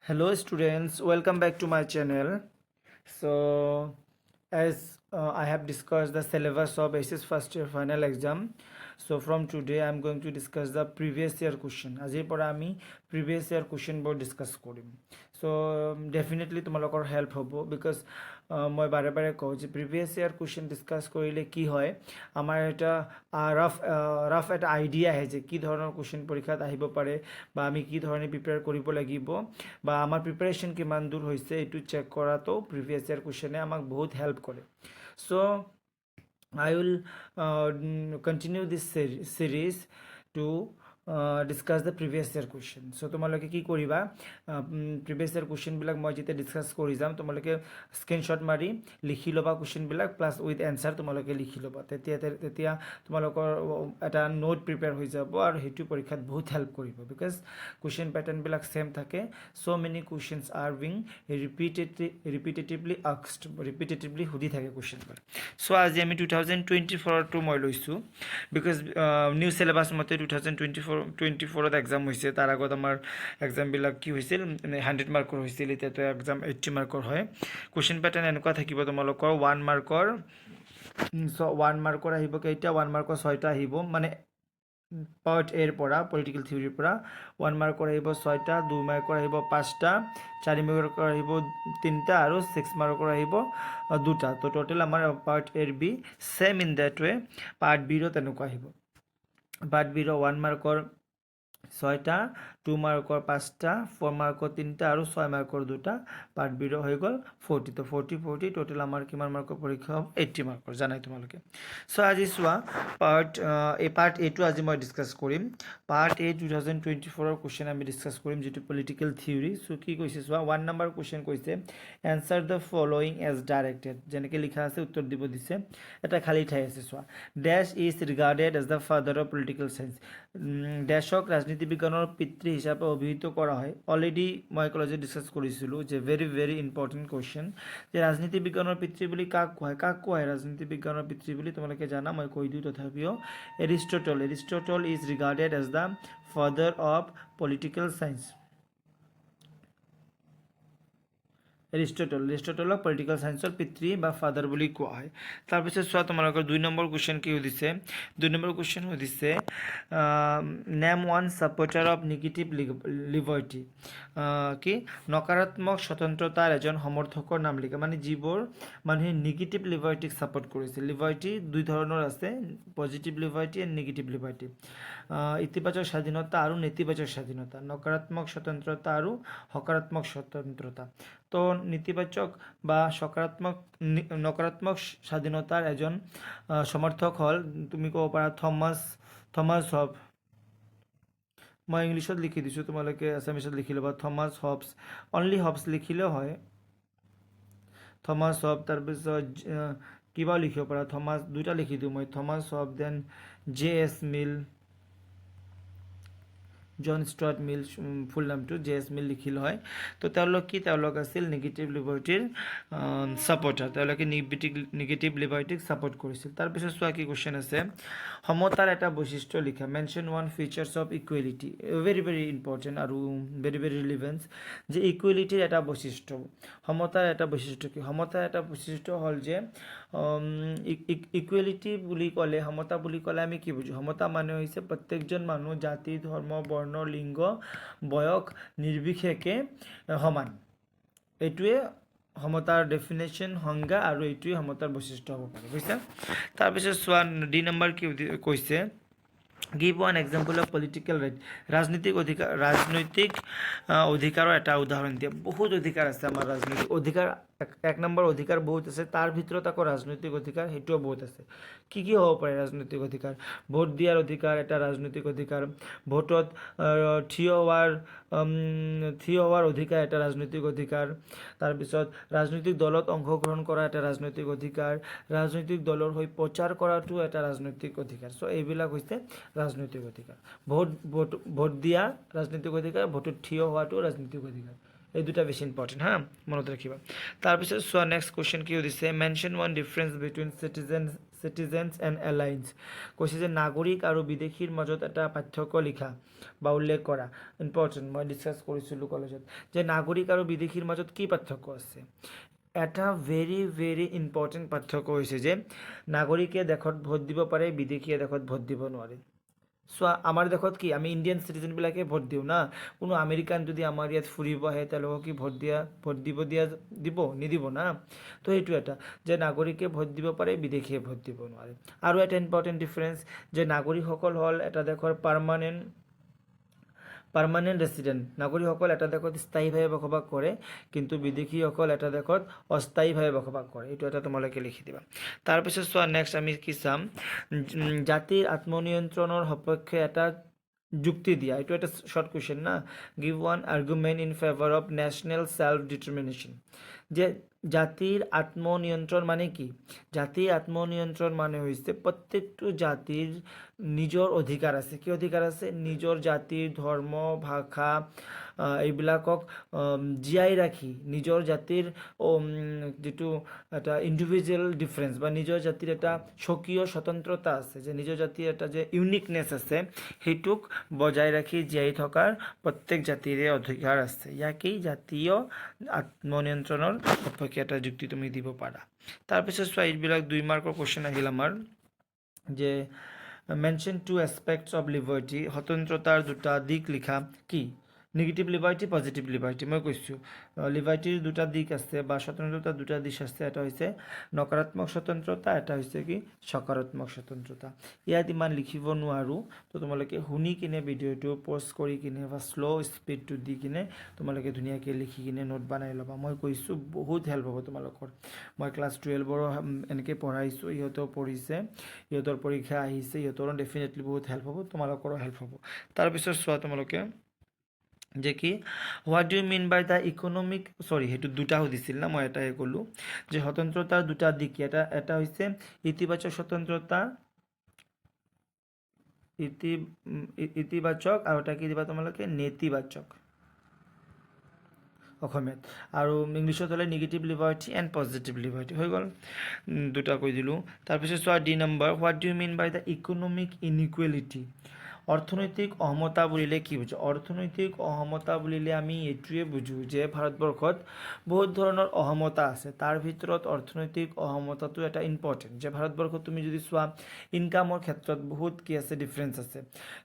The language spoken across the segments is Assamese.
Hello students, welcome back to my channel. So as I have discussed the syllabus of ACES first year final exam, so from today I am going to discuss the previous year question. আজিৰ পৰা আমি previous year question বোৰ discuss কৰিম. So definitely তোমালোকৰ help হ'ব because মই বাৰে বাৰে কওঁ যে previous year question discuss কৰিলে কি হয় আমাৰ এটা ৰাফ এটা আইডিয়া আহে যে কি ধৰণৰ question পৰীক্ষাত আহিব পাৰে বা আমি কি ধৰণে প্ৰিপেয়াৰ কৰিব লাগিব বা আমাৰ প্ৰিপাৰেশ্যন কিমান দূৰ হৈছে এইটো চেক কৰাটো প্ৰিভিয়াছ ইয়াৰ কুৱেশ্যনে আমাক বহুত হেল্প কৰে চ' I will continue this series to discuss the previous year question. So তোমালোকে কি কৰিবা previous year question বিলাক মই যেতিয়া ডিসকাস কৰি যাম তোমালোকে স্ক্ৰিনশ্বট মাৰি লিখি ল'বা question বিলাক প্লাস উইথ এনসাৰ তোমালোকে লিখি ল'বা তেতিয়া তোমালোকৰ এটা নোট প্ৰিপেয়াৰ হৈ যাব আৰু হেতু পৰীক্ষাত বহুত হেল্প কৰিব বিকজ question pattern বিলাক সেম থাকে so many questions are being repetitively asked repetitively সুধি থাকে question বিলাক so আজি আমি 2024 টো মই লৈছো বিকজ নিউ সিলেবাস মতে 2024 এক্সাম হৈছে তাৰ আগত আমাৰ এক্সাম বিলাক কি হৈছিল 100 মাৰ্কৰ হৈছিল এতিয়াতো এক্সাম 80 মাৰ্কৰ হয় কোৱেশ্চন প্যাটাৰ্ন এনেকুৱা থাকিব তোমালোকৰ 1 মাৰ্কৰ সো 1 মাৰ্কৰ আহিব কেইটা 1 মাৰ্কৰ 6টা আহিব মানে পাৰ্ট এৰ পৰা পলিটিক্যাল থিওৰিৰ পৰা 1 মাৰ্কৰ আহিব 6টা 2 মাৰ্কৰ আহিব 5টা 4 মাৰ্কৰ আহিব 3টা আৰু 6 মাৰ্কৰ আহিব 2টা তো টোটাল আমাৰ পাৰ্ট এৰ B same in that way part B ৰ তেনেকুৱা আহিব পাৰ্ট বি 1 মাৰ্কৰ 6টা 2 মাৰ্কৰ 5টা 4 মাৰ্কৰ 3টা আৰু 6 মাৰ্কৰ 2টা পাৰ্ট বি হৈ গল 40 তো 40 টোটাল আমাৰ কিমান মাৰ্কৰ পৰীক্ষা হ'ব 80 মাৰ্কৰ জানাই তোমালোকে সো আজি সোৱা পাৰ্ট এ টো আজি মই ডিসকাস কৰিম পাৰ্ট এ 2024 ৰ কোৱেশ্চন আমি ডিসকাস কৰিম যেটো পলিটিক্যাল থিওৰি সো কি কৈছে সোৱা 1 নম্বৰ কোৱেশ্চন কৈছে answer the following as directed যেনেকৈ লিখা আছে উত্তৰ দিব দিছে এটা খালি ঠাই আছে সোৱা dash is regarded as the father of political science ড্যাশক ৰাজনীতি বিজ্ঞানৰ পিতৃ হিচাপে অভিহিত কৰা হয় অলৰেডি মই কলেজত ডিসকাস কৰিছিলো যে ভেৰি ইম্পৰ্টেন্ট কোৱেশ্চন যে ৰাজনীতি বিজ্ঞানৰ পিতৃ বুলি কাক কোৱা ৰাজনীতি বিজ্ঞানৰ পিতৃ বুলি তোমালোকে জানা মই কৈ দিও তথাপিও Aristotle is regarded as the father of political science এৰিষ্টটলক পলিটিক্যাল সায়েন্সৰ পিতৃ বা ফাদাৰ বুলি কোৱা হয় তাৰ পিছত সোৱা তোমালোকৰ 2 নম্বৰ কোৱেশ্চন কি হৈছে 2 নম্বৰ কোৱেশ্চন হৈছে name one supporter of negative liberty কি নকাৰাত্মক স্বতন্ত্ৰতাৰ এজন সমৰ্থকৰ নাম লিখা মানে যিবোৰ মানুহে নেগেটিভ লিবাৰ্টিক সাপোৰ্ট কৰিছে লিবাৰ্টি দুই ধৰণৰ আছে positive liberty and negative liberty ইতিবাচক স্বাধীনতা আৰু নেতিবাচক স্বাধীনতা নকাৰাত্মক স্বতন্ত্ৰতা আৰু সকাৰাত্মক স্বতন্ত্ৰতা তো নেতিবাচক বা নকাৰাত্মক স্বাধীনতাৰ এজন সমৰ্থক হল তুমি ক'ব পাৰা থমাস হব মই ইংলিশত লিখি দিছো তোমালোকে আসামিছত লিখি লবা থমাস হবস অনলি হবস লিখিলেও হয় থমাস হব তাৰ পিছত কিবা লিখিব পাৰা থমাস দুটা লিখি দিও মই থমাস হব দেন জে.এছ. মিল জন ষ্টুৱাৰ্ট মিল ফুল নামটো জে.এছ. মিল লিখিল হয় তো তেওঁলোক আছিল নেগেটিভ লিবাৰ্টিৰ সাপোৰ্টাৰ তেওঁলোকে নেগেটিভ লিবাৰ্টিক সাপোৰ্ট কৰিছিল তাৰ পিছত সোৱা কি কোৱেশ্চন আছে সমতাৰ এটা বৈশিষ্ট্য লিখা mention one features of equality very important আৰু ভেৰি ৰিলেভেন্স যে ইকুৱেলিটিৰ এটা বৈশিষ্ট্য সমতাৰ এটা বৈশিষ্ট্য কি সমতাৰ এটা বৈশিষ্ট্য হল যে ইকুৱেলিটি বুলি ক'লে সমতা বুলি ক'লে আমি কি বুজো সমতা মানে হৈছে প্ৰত্যেকজন মানুহ জাতি ধৰ্ম বৰ্ণ লিংগ বয়স নিৰ্বিশেষে সমান এইটোৱে সমতাৰ ডেফিনেশন সংজ্ঞা আৰু এইটোৱে সমতাৰ বৈশিষ্ট্য হ'ব পাৰে বুজিছা তাৰ পিছত সোৱা ডি নম্বৰ কি কৈছে give one example of political right ৰাজনৈতিক অধিকাৰৰ এটা উদাহৰণ দিয়া বহুত অধিকাৰ আছে আমাৰ ৰাজনৈতিক অধিকাৰ এক নম্বৰ অধিকাৰ বহুত আছে তাৰ ভিতৰত আকৌ ৰাজনৈতিক অধিকাৰ হেতুও বহুত আছে কি হ'ব পাৰে ৰাজনৈতিক অধিকাৰ ভোট দিয়াৰ অধিকাৰ এটা ৰাজনৈতিক অধিকাৰ ভোটত থিয় হোৱাৰ অধিকাৰ এটা ৰাজনৈতিক অধিকাৰ তাৰ পিছত ৰাজনৈতিক দলত অংশগ্ৰহণ কৰা এটা ৰাজনৈতিক অধিকাৰ ৰাজনৈতিক দলৰ হৈ প্ৰচাৰ কৰাটো এটা ৰাজনৈতিক অধিকাৰ সো এইবিলাক হৈছে ৰাজনৈতিক অধিকাৰ ভোট দিয়া ৰাজনৈতিক অধিকাৰ ভোটত থিয় হোৱাটো ৰাজনৈতিক অধিকাৰ এই দুটা বেছি ইম্পৰ্টেন্ট মনত ৰাখিবা তাৰ পিছত সোৱা নেক্সট কোৱেশ্চন কি দিছে mention one difference between citizens and aliens কৈছে যে নাগৰিক আৰু বিদেশীৰ মাজত এটা পাৰ্থক্য লিখা বা উল্লেখ কৰা ইম্পৰ্টেণ্ট মই ডিছকাছ কৰিছিলোঁ কলেজত যে নাগৰিক আৰু বিদেশীৰ মাজত কি পাৰ্থক্য আছে এটা ভেৰি ভেৰি ইম্পৰ্টেণ্ট পাৰ্থক্য হৈছে যে নাগৰিকে দেশত ভোট দিব পাৰে বিদেশীয়ে দেশত ভোট দিব নোৱাৰে চোৱা আমাৰ দেশত কি আমি ইণ্ডিয়ান চিটিজেনবিলাকে ভোট দিওঁ না কোনো আমেৰিকান যদি আমাৰ ইয়াত ফুৰিব আহে তেওঁলোকক কি ভোট দিব নিদিব না তো সেইটো এটা যে নাগৰিকে ভোট দিব পাৰে বিদেশীয়ে ভোট দিব নোৱাৰে আৰু এটা ইম্পৰ্টেণ্ট ডিফাৰেঞ্চ যে নাগৰিকসকল হ'ল এটা দেশৰ পাৰ্মানেণ্ট ৰেচিডেণ্ট নাগৰিকসকল এটা দেশত স্থায়ীভাৱে বসবাস কৰে কিন্তু বিদেশীসকল এটা দেশত অস্থায়ীভাৱে বসবাস কৰে এইটো এটা তোমালোকে লিখি দিবা তাৰপিছত চোৱা নেক্সট আমি কি চাম জাতিৰ আত্মনিয়ন্ত্ৰণৰ সপক্ষে এটা যুক্তি দিয়া এইটো এটা শৰ্ট কুৱেশ্যন না give one argument in favour of national self determination যে জাতিৰ আত্মনিয়ন্ত্ৰণ মানে কি জাতিৰ আত্মনিয়ন্ত্ৰণ মানে হৈছে প্ৰত্যেকটো জাতিৰ নিজৰ অধিকাৰ আছে কি অধিকাৰ আছে নিজৰ জাতিৰ ধৰ্ম ভাষা এইবিলাকক জীয়াই ৰাখি নিজৰ জাতিৰ যিটো এটা ইণ্ডিভিজুৱেল ডিফাৰেঞ্চ বা নিজৰ জাতিৰ এটা স্বকীয় স্বতন্ত্ৰতা আছে যে নিজৰ জাতিৰ এটা যে ইউনিকনেছ আছে সেইটোক বজাই ৰাখি জীয়াই থকাৰ প্ৰত্যেক জাতিৰে অধিকাৰ আছে ইয়াকেই জাতীয় আত্মনিয়ন্ত্ৰণৰ সপক্ষে এটা যুক্তি তুমি দিব পাৰা তাৰপিছত চোৱা এইবিলাক 2 মাৰ্কৰ কুৱেশ্যন আহিল আমাৰ যে মেনশ্যন 2 এছপেক্টছ অফ লিবাৰ্টি স্বতন্ত্ৰতাৰ দুটা দিশ লিখা কি নেগেটিভ লিবাৰ্টি পজিটিভ লিবাৰ্টি মই কৈছোঁ লিবাৰ্টিৰ দুটা দিশ আছে বা স্বতন্ত্ৰতাৰ দুটা দিশ আছে এটা হৈছে নকাৰাত্মক স্বতন্ত্ৰতা এটা হৈছে কি সকাৰাত্মক স্বতন্ত্ৰতা ইয়াত ইমান লিখিব নোৱাৰোঁ তো তোমালোকে শুনি কিনে ভিডিঅ'টো প'ষ্ট কৰি কিনে বা শ্ল' স্পীডটো দি কিনে তোমালোকে ধুনীয়াকৈ লিখি কিনে নোট বনাই ল'বা মই কৈছোঁ বহুত হেল্প হ'ব তোমালোকৰ মই ক্লাছ 12ৰ এনেকৈ পঢ়াইছোঁ ইহঁতেও পঢ়িছে ইহঁতৰ পৰীক্ষা আহিছে ইহঁতৰো ডেফিনেটলি বহুত হেল্প হ'ব তোমালোকৰো হেল্প হ'ব তাৰপিছত চোৱা তোমালোকে যে কি what do you mean by the economic সেইটো দুটা সুধিছিল না মই এটাই ক'লোঁ যে স্বতন্ত্ৰতাৰ দুটা দিশ এটা হৈছে ইতিবাচক স্বতন্ত্ৰতা ইতিবাচক আৰু এটা কি দিবা তোমালোকে নেতিবাচক অসমীয়াত আৰু ইংলিছত হ'লে negative liberty and positive liberty হৈ গ'ল দুটা কৈ দিলোঁ তাৰপিছত চোৱা D number what do you mean by the economic inequality অৰ্থনৈতিক অসমতা বুলিলে কি বুজো অৰ্থনৈতিক অসমতা বুলিলে আমি এইটোৱে বুজোঁ যে ভাৰতবৰ্ষত বহুত ধৰণৰ অসমতা আছে তাৰ ভিতৰত অৰ্থনৈতিক অসমতাটো এটা ইম্পৰ্টেণ্ট যে ভাৰতবৰ্ষত তুমি যদি চোৱা ইনকামৰ ক্ষেত্ৰত বহুত কি আছে ডিফাৰেঞ্চ আছে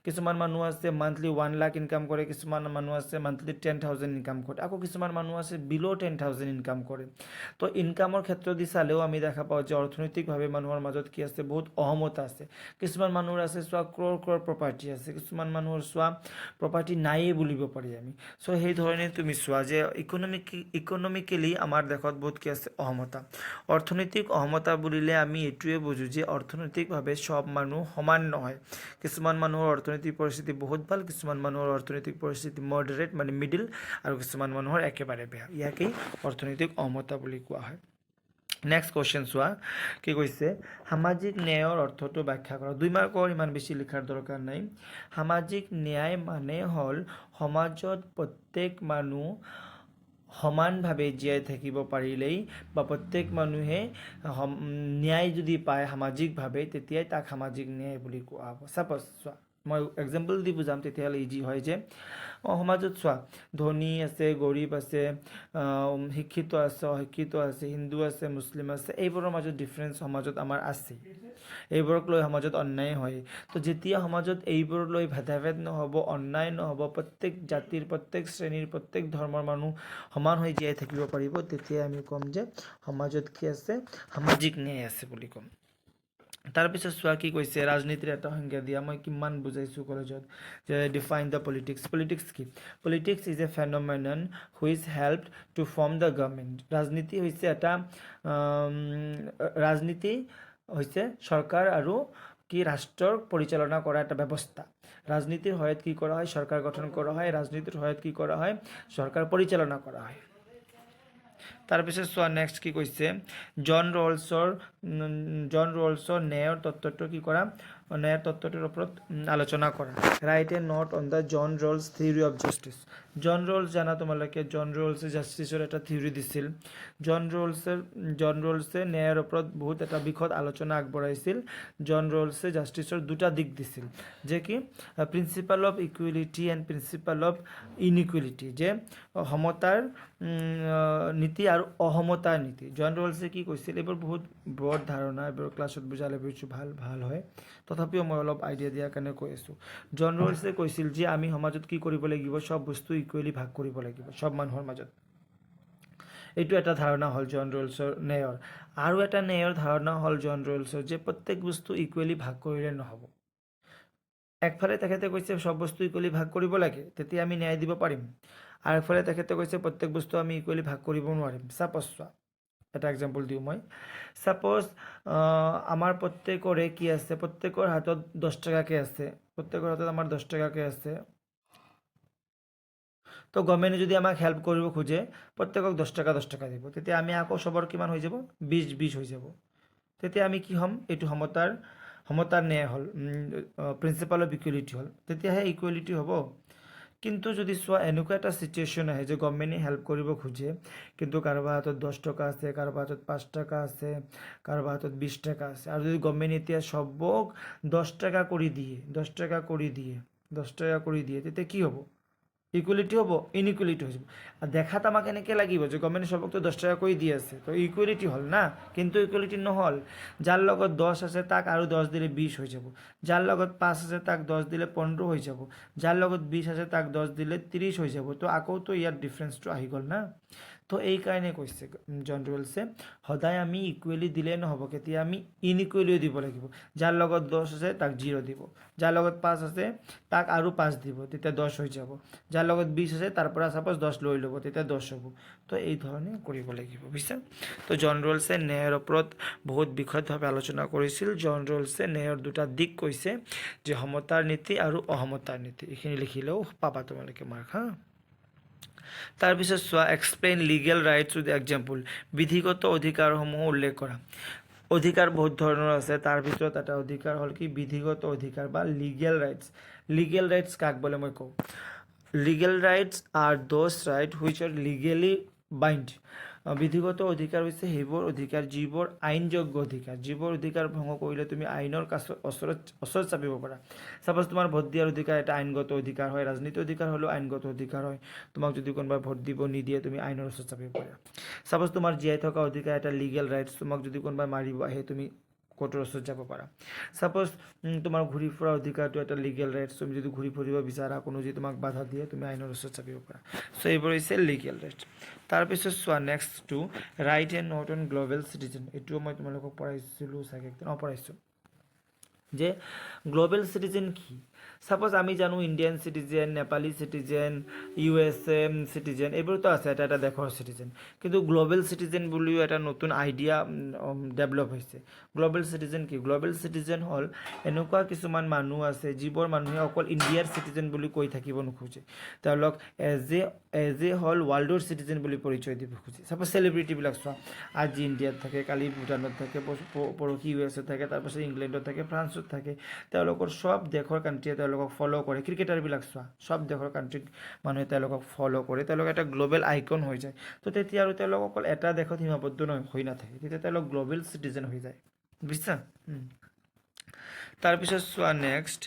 কিছুমান মানুহ আছে মান্থলি 1 লাখ ইনকাম কৰে কিছুমান মানুহ আছে মান্থলি 10,000 ইনকাম কৰে আকৌ কিছুমান মানুহ আছে বিল' 10,000 ইনকাম কৰে তো ইনকামৰ ক্ষেত্ৰত দি চালেও আমি দেখা পাওঁ যে অৰ্থনৈতিকভাৱে মানুহৰ মাজত কি আছে বহুত অসমতা আছে কিছুমান মানুহৰ আছে চোৱা ক্ৰ'ৰ প্ৰপাৰ্টি আছে কিছুমান মানুহৰ চোৱা প্ৰপাৰ্টি নাইয়ে বুলিব পাৰি আমি চ' সেই ধৰণে তুমি চোৱা যে ইকনমিকেলি আমাৰ দেশত বহুত কি আছে অসমতা অৰ্থনৈতিক অসমতা বুলিলে আমি এইটোৱে বুজোঁ যে অৰ্থনৈতিকভাৱে সব মানুহ সমান নহয় কিছুমান মানুহৰ অৰ্থনৈতিক পৰিস্থিতি বহুত ভাল কিছুমান মানুহৰ অৰ্থনৈতিক পৰিস্থিতি মডাৰেট মানে মিডিল আৰু কিছুমান মানুহৰ একেবাৰে বেয়া ইয়াকেই অৰ্থনৈতিক অসমতা বুলি কোৱা হয় নেক্সট কুৱেশ্যন চোৱা কি কৈছে সামাজিক ন্যায়ৰ অৰ্থটো ব্যাখ্যা কৰা 2 মাৰ্কৰ ইমান বেছি লিখাৰ দৰকাৰ নাই সামাজিক ন্যায় মানে হ'ল সমাজত প্ৰত্যেক মানুহ সমানভাৱে জীয়াই থাকিব পাৰিলেই বা প্ৰত্যেক মানুহে ন্যায় যদি পায় সামাজিকভাৱে তেতিয়াই তাক সামাজিক ন্যায় বুলি কোৱা হ'ব ছাপ'জ চোৱা মই এক্সাম্পল দি বুজাম তেতিয়াহ'লে ইজি হয় যে সমাজত চোৱা ধনী আছে গৰীব আছে শিক্ষিত আছে অশিক্ষিত আছে হিন্দু আছে মুছলিম আছে এইবোৰৰ মাজত ডিফাৰেঞ্চ সমাজত আমাৰ আছে এইবোৰক লৈ সমাজত অন্যায় হয় তো যেতিয়া সমাজত এইবোৰ লৈ ভেদাভেদ নহ'ব অন্যায় নহ'ব প্ৰত্যেক জাতিৰ প্ৰত্যেক শ্ৰেণীৰ প্ৰত্যেক ধৰ্মৰ মানুহ সমান হৈ জীয়াই থাকিব পাৰিব তেতিয়া আমি ক'ম যে সমাজত কি আছে সামাজিক ন্যায় আছে বুলি ক'ম তাৰপিছত চোৱা কি কৈছে ৰাজনীতিৰ এটা সংজ্ঞা দিয়া মই কিমান বুজাইছোঁ কলেজত যে ডিফাইন দ্য পলিটিক্স কি politics is a phenomenon which help to form the government ৰাজনীতি হৈছে এটা ৰাজনীতি হৈছে চৰকাৰ আৰু কি ৰাষ্ট্ৰৰ পৰিচালনা কৰা এটা ব্যৱস্থা ৰাজনীতিৰ সহায়ত কি কৰা হয় চৰকাৰ গঠন কৰা হয় ৰাজনীতিৰ সহায়ত কি কৰা হয় চৰকাৰ পৰিচালনা কৰা হয় তাৰপিছত চোৱা নেক্সট কি কৈছে জন ৰলছৰ ন্যায়ৰ তত্ত্বটো কি কৰা ন্যায়েৰ তত্ত্বটিৰ ওপৰত আলোচনা কৰা। Write a note on the John Rawls theory of justice. John Rawls জানা তোমালোকে, জন ৰলছে জাষ্টিছৰ এটা থিওৰি দিছিল। জন ৰলছে ন্যায়ৰ ওপৰত বহুত এটা বিষয়ত আলোচনা আগবঢ়াইছিল। জন ৰলছে জাষ্টিছৰ দুটা দিশ দিছিল, যে কি principal of equality and principal of inequality, যে সমতাৰ নীতি আৰু অসমতাৰ নীতি। জন ৰলছে কি কৈছিল, এইবোৰ বহুত ব্ৰড ধাৰণা, এইবোৰ ক্লাছত বুজালে বুজিছোঁ ভাল হয়, তথাপিও মই অলপ আইডিয়া দিয়াৰ কাৰণে কৈ আছোঁ। জন ৰলছে কৈছিল যে আমি সমাজত কি কৰিব লাগিব, চব বস্তু ইকুৱেলি ভাগ কৰিব লাগিব চব মানুহৰ মাজত। এইটো এটা ধাৰণা হ'ল জন ৰলছৰ ন্যায়ৰ। আৰু এটা ন্যায়ৰ ধাৰণা হ'ল জন ৰলছৰ, যে প্ৰত্যেক বস্তু ইকুৱেলি ভাগ কৰিলে নহ'ব। একফালে তেখেতে কৈছে চব বস্তু ইকুৱেলি ভাগ কৰিব লাগে, তেতিয়া আমি ন্যায় দিব পাৰিম। আৰু একফালে তেখেতে কৈছে প্ৰত্যেক বস্তু আমি ইকুৱেলি ভাগ কৰিব নোৱাৰিম। ছাপ'জ চোৱা, এটা এক্সাম্পল দিওঁ মই। ছাপ'জ আমাৰ প্ৰত্যেকৰে কি আছে, প্ৰত্যেকৰ হাতত 10 টকাকৈ আছে, প্ৰত্যেকৰ হাতত আমাৰ 10 টকাকৈ আছে। তো গভৰ্ণমেণ্টে যদি আমাক হেল্প কৰিব খোজে, প্ৰত্যেকক 10 টকা দিব, তেতিয়া আমি আকৌ চবৰ কিমান হৈ যাব, 20 হৈ যাব। তেতিয়া আমি কি হ'ম, এইটো সমতাৰ ন্যায় হ'ল, প্ৰিন্সিপাল অফ ইকুৱেলিটি হ'ল, তেতিয়াহে ইকুৱেলিটি হ'ব। কিন্তু যদি চোৱা এনেকুৱা এটা চিটুৱেশ্যন আহে যে গভৰ্ণমেণ্টে হেল্প কৰিব খোজে, কিন্তু কাৰোবাৰ হাতত 10 টকা আছে, কাৰোবাৰ হাতত 5 টকা আছে, কাৰোবাৰ হাতত 20 টকা আছে, আৰু যদি গভৰ্ণমেণ্টে এতিয়া চবক 10 টকা কৰি দিয়ে, তেতিয়া কি হ'ব, ইকুৱেলিটি হ'ব, ইনইকুৱেলিটি হৈ যাব। দেখাত আমাক এনেকৈ লাগিব যে গভৰ্ণমেণ্টে চবকতো 10 টকা কৰি দি আছে, তো ইকুৱেলিটি হ'ল না, কিন্তু ইকুৱেলিটি নহ'ল। যাৰ লগত 10 আছে তাক আৰু 10 দিলে 20 হৈ যাব, যাৰ লগত 5 আছে তাক 10 দিলে 15 হৈ যাব, যাৰ লগত 20 আছে তাক 10 দিলে 30 হৈ যাব। তো আকৌতো ইয়াৰ ডিফাৰেঞ্চটো আহি গ'ল না। তো এইকাৰণে কৈছে জন ৰলছে, সদায় আমি ইকুৱেলি দিলে নহ'ব, কেতিয়া আমি ইনইকুৱেলিও দিব লাগিব। যাৰ লগত 10 আছে তাক 0 দিব, যাৰ লগত 5 আছে তাক আৰু 5 দিব, তেতিয়া 10 হৈ যাব, যাৰ লগত 20 আছে তাৰ পৰা ছাপ'জ 10 লৈ ল'ব, তেতিয়া 10 হ'ব। তো এই ধৰণে কৰিব লাগিব, বুজিছা। তো জন ৰলছে ন্যায়ৰ ওপৰত বহুত বিশদভাৱে আলোচনা কৰিছিল। জন ৰলছে ন্যায়ৰ দুটা দিশ কৈছে, যে সমতাৰ নীতি আৰু অসমতাৰ নীতি। এইখিনি লিখিলেও পাবা তোমালোকে মাৰ্ক, হা। তাৰপিছত চোৱা, explain legal rights with example. বিধিগত অধিকাৰসমূহ উল্লেখ কৰা। অধিকাৰ বহুত ধৰণৰ আছে, তাৰ ভিতৰত এটা অধিকাৰ হ'ল কি, বিধিগত অধিকাৰ বা লিগেল ৰাইটছ। লিগেল ৰাইটছ কাক বোলে মই কওঁ, legal rights are those right which are legally bind. বিধিগত অধিকাৰ হৈছে সেইবোৰ অধিকাৰ যিবোৰ আইনযোগ্য অধিকাৰ, যিবোৰ অধিকাৰ ভংগ কৰিলে তুমি আইনৰ ওচৰত চাপিব পাৰা। ছাপ'জ তোমাৰ ভোট দিয়াৰ অধিকাৰ এটা আইনগত অধিকাৰ হয়, ৰাজনীতি অধিকাৰ হ'লেও আইনগত অধিকাৰ হয়। তোমাক যদি কোনোবাই ভোট দিব নিদিয়ে, তুমি আইনৰ ওচৰত চাপিব পাৰা। ছাপ'জ তোমাৰ জীয়াই থকা অধিকাৰ এটা লিগেল ৰাইটছ, তোমাক যদি কোনোবাই মাৰিব আহে তুমি কোৰ্টৰ ওচৰত যাব পাৰা। ছাপ'জ তোমাৰ ঘূৰি ফুৰা অধিকাৰটো এটা লিগেল ৰাইটছ, তুমি যদি ঘূৰি ফুৰিব বিচাৰা, কোনো যদি তোমাক বাধা দিয়ে, তুমি আইনৰ ওচৰত চাপিব পাৰা। চ' এইবোৰ হৈছে লিগেল ৰাইটছ। তাৰপিছত চোৱা, নেক্সটটো write and note on global citizen. এইটোও মই তোমালোকক পঢ়াইছিলোঁ চাগে, পঢ়াইছোঁ যে গ্ল'বেল চিটিজেন কি। ছাপ'জ আমি জানো Indian citizen, Nepali citizen, USA citizen, এইবোৰতো আছে এটা এটা দেশৰ চিটিজেন। কিন্তু গ্ল'বেল চিটিজেন বুলিও এটা নতুন আইডিয়া ডেভেলপ হৈছে। গ্ল'বেল চিটিজেন কি, গ্ল'বেল চিটিজেন হ'ল এনেকুৱা কিছুমান মানুহ আছে যিবোৰ মানুহে অকল ইণ্ডিয়াৰ চিটিজেন বুলি কৈ থাকিব নোখোজে, তেওঁলোক এজ এ হ'ল ৱৰ্ল্ডৰ চিটিজেন বুলি পৰিচয় দিব খোজে। ছাপ'জ চেলিব্ৰিটিবিলাক চোৱা, আজি ইণ্ডিয়াত থাকে, কালি ভূটানত থাকে, পৰহি USA থাকে, তাৰপাছত ইংলেণ্ডত থাকে, ফ্ৰান্সত থাকে। তেওঁলোকৰ চব দেশৰ কাণ্ট্ৰিয়ে তেওঁলোকক ফ'ল' কৰে। ক্ৰিকেটাৰবিলাক চোৱা, চব দেশৰ কাণ্ট্ৰিক মানুহে তেওঁলোকক ফ'ল' কৰে, তেওঁলোক এটা গ্ল'বেল আইকন হৈ যায়। তো তেতিয়া আৰু তেওঁলোক অকল এটা দেশত সীমাবদ্ধ হৈ নাথাকে, তেতিয়া তেওঁলোক গ্ল'বেল চিটিজেন হৈ যায়, বুজিছা। তাৰপিছত চোৱা, নেক্সট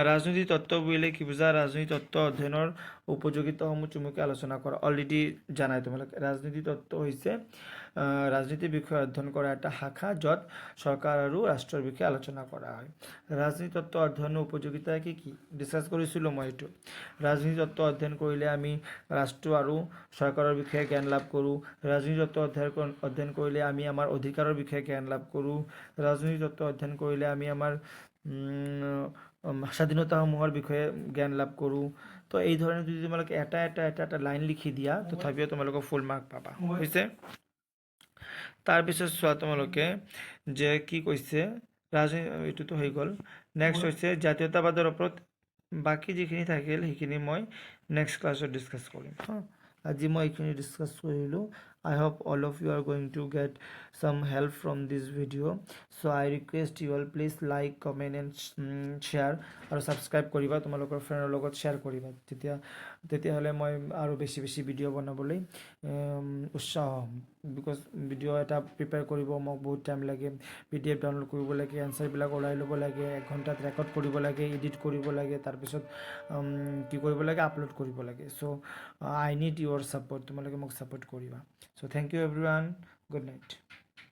ৰাজনীতি তত্ত্ব বুলিলে কি বুজা। ৰাজনীতি তত্ত্ব অধ্যয়নৰ উপযোগিতাসমূহ চমুকৈ আলোচনা কৰা। অলৰেডি জানাই তোমালোকে, ৰাজনীতি তত্ত্ব হৈছে ৰাজনীতিৰ বিষয়ে অধ্যয়ন কৰা এটা শাখা, য'ত চৰকাৰ আৰু ৰাষ্ট্ৰৰ বিষয়ে আলোচনা কৰা হয়। ৰাজনীতি তত্ত্ব অধ্যয়নৰ উপযোগিতা কি কি ডিছকাছ কৰিছিলোঁ মই এইটো। ৰাজনীতি তত্ত্ব অধ্যয়ন কৰিলে আমি ৰাষ্ট্ৰ আৰু চৰকাৰৰ বিষয়ে জ্ঞান লাভ কৰোঁ। ৰাজনীতি তত্ত্ব অধ্যয়ন কৰিলে আমি আমাৰ অধিকাৰৰ বিষয়ে জ্ঞান লাভ কৰোঁ। ৰাজনীতি তত্ত্ব অধ্যয়ন কৰিলে আমি আমাৰ স্বাধীনতাসমূহৰ বিষয়ে জ্ঞান লাভ কৰোঁ। তো এই ধৰণে যদি তোমালোকে এটা লাইন লিখি দিয়া, তথাপিও তোমালোকক ফুল মাৰ্ক পাবা, হৈছে। তাৰপিছত চোৱা তোমালোকে যে কি কৈছে, এইটোতো হৈ গ'ল। নেক্সট হৈছে জাতীয়তাবাদৰ ওপৰত। বাকী যিখিনি থাকিল সেইখিনি মই নেক্সট ক্লাছত ডিছকাছ কৰিম, হা। আজি মই এইখিনি ডিছকাছ কৰিলোঁ। I hope all of you are going to get some help from this video. So I request you all, please like, comment and share আৰু subscribe কৰিবা, তোমালোকৰ ফ্ৰেণ্ডৰ লগত শ্বেয়াৰ কৰিবা, তেতিয়াহ'লে মই আৰু বেছি বেছি ভিডিঅ' বনাবলৈ উৎসাহ হ'ম। বিকজ ভিডিঅ' এটা প্ৰিপেয়াৰ কৰিব মোক বহুত টাইম লাগে, PDF ডাউনলোড কৰিব লাগে, এনচাৰবিলাক ওলাই ল'ব লাগে, 1 ঘণ্টাত ৰেকৰ্ড কৰিব লাগে, এডিট কৰিব লাগে, তাৰপিছত কি কৰিব লাগে, আপলোড কৰিব লাগে। চ' আই নিড ইউৰ ছাপোৰ্ট, তোমালোকে মোক ছাপোৰ্ট কৰিবা। So' thank you everyone, good night.